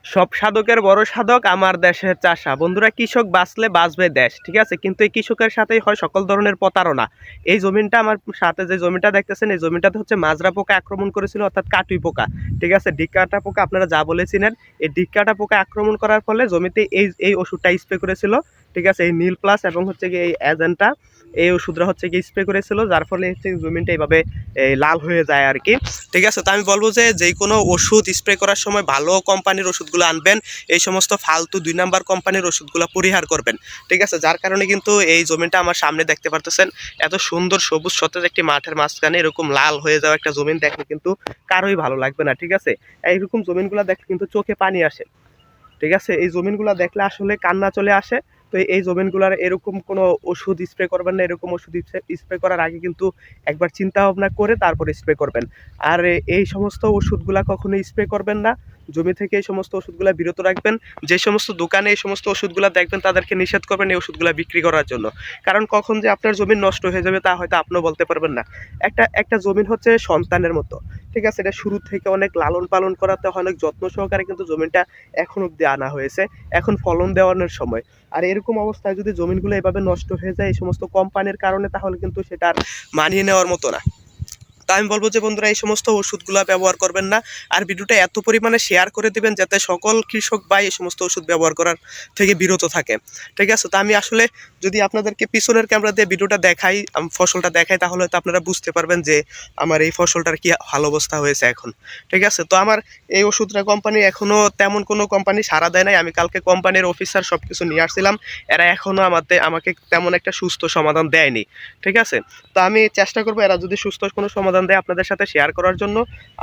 সব সাধকের বড় সাধক আমার দেশের চাষা। বন্ধুরা, কৃষক বাঁচলে বাঁচবে দেশ, ঠিক আছে, কিন্তু এই কৃষকের সাথেই হয় সকল ধরনের প্রতারণা। এই জমিনটা আমার সাথে যে জমিটা দেখতেছেন, এই জমিটাতে হচ্ছে মাজরা পোকা আক্রমণ করেছিল, অর্থাৎ কাটুই পোকা, ঠিক আছে, ডিক্কাটা পোকা আপনারা যা বলেছিলেন। এই ডিক্কাটা পোকা আক্রমণ করার ফলে জমিতে এই এই ওষুধটা স্প্রে করেছিল, ঠিক আছে, এই নীল প্লাস এবং হচ্ছে কি এই এজেন্টা, এই ওষুধটা হচ্ছে কি স্প্রে করেছিল, যার ফলে হচ্ছে জমিনটা এইভাবে লাল হয়ে যায় আর কি। ঠিক আছে, তো আমি বলবো যে কোনো ওষুধ স্প্রে করার সময় ভালো কোম্পানির ওষুধগুলো আনবেন, এই সমস্ত ফালতু 2 নাম্বার কোম্পানির ওষুধগুলো পরিহার করবেন। ঠিক আছে, যার কারণে কিন্তু এই জমিটা আমার সামনে দেখতে পারতেছেন, এত সুন্দর সবুজ সতেজ একটি মাঠের মাঝখানে এরকম লাল হয়ে যাওয়া একটা জমিন দেখলে কিন্তু কারোই ভালো লাগবে না। ঠিক আছে, এইরকম জমিনগুলো দেখলে কিন্তু চোখে পানি আসে। ঠিক আছে, এই জমিনগুলো দেখলে আসলে কান্না চলে আসে। তো এই জমিনগুলোর এরকম কোনো ওষুধ স্প্রে করবেন না, এরকম ওষুধ স্প্রে করার আগে কিন্তু একবার চিন্তা ভাবনা করে তারপর স্প্রে করবেন। আর এই সমস্ত ওষুধগুলা কখনো স্প্রে করবেন না, জমি থেকে এই সমস্ত ওষুধগুলা বিরত রাখবেন। যে সমস্ত দোকানে এই সমস্ত ওষুধগুলা দেখবেন তাদেরকে নিষেধ করবেন এই ওষুধগুলা বিক্রি করার জন্য, কারণ কখন যে আপনার জমি নষ্ট হয়ে যাবে তা হয়তো আপনিও বলতে পারবেন না। একটা জমিন হচ্ছে সন্তানের মতো, ঠিক আছে, এটা শুরু থেকে অনেক লালন পালন করাতে হয়, অনেক যত্ন সহকারে কিন্তু জমিটা এখন অব্দি আনা হয়েছে, এখন ফলন দেওয়ানোর সময়। আর এরকম অবস্থায় যদি জমিনগুলো এভাবে নষ্ট হয়ে যায় এই সমস্ত কোম্পানির কারণে, তাহলে কিন্তু সেটা আর মানিয়ে নেওয়ার মতো না। তা আমি বলবো যে বন্ধুরা, এই সমস্ত ওষুধগুলো ব্যবহার করবেন না। আর ভিডিওটা এত পরিমাণে শেয়ার করে দিবেন যাতে সকল কৃষক ভাই এই সমস্ত ওষুধ ব্যবহার করার থেকে বিরত থাকে। ঠিক আছে, তো আমি আসলে যদি আপনাদেরকে পিছনের ক্যামেরা দিয়ে ভিডিওটা দেখাই, ফসলটা দেখাই, তাহলে হয়তো আপনারা বুঝতে পারবেন যে আমার এই ফসলটার কি হাল অবস্থা হয়েছে এখন। ঠিক আছে, তো আমার এই ওষুধটা কোম্পানি এখনও তেমন কোনো কোম্পানি সাড়া দেয় নাই। আমি কালকে কোম্পানির অফিসার সব কিছু নিয়ে আসছিলাম, এরা এখনও আমাকে তেমন একটা সুস্থ সমাধান দেয়নি। ঠিক আছে, তো আমি চেষ্টা করবো এরা যদি সুস্থ কোনো সমাধান দেয় আপনাদের সাথে শেয়ার করার জন্য।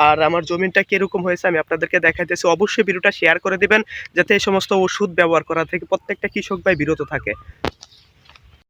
আর আমার জমিনটা কীরকম হয়েছে আমি আপনাদেরকে দেখাইতেছি। অবশ্যই ভিডিওটা শেয়ার করে দিবেন যাতে এই সমস্ত ওষুধ ব্যবহার করা থেকে প্রত্যেকটা কৃষক ভাই বিরত থাকে।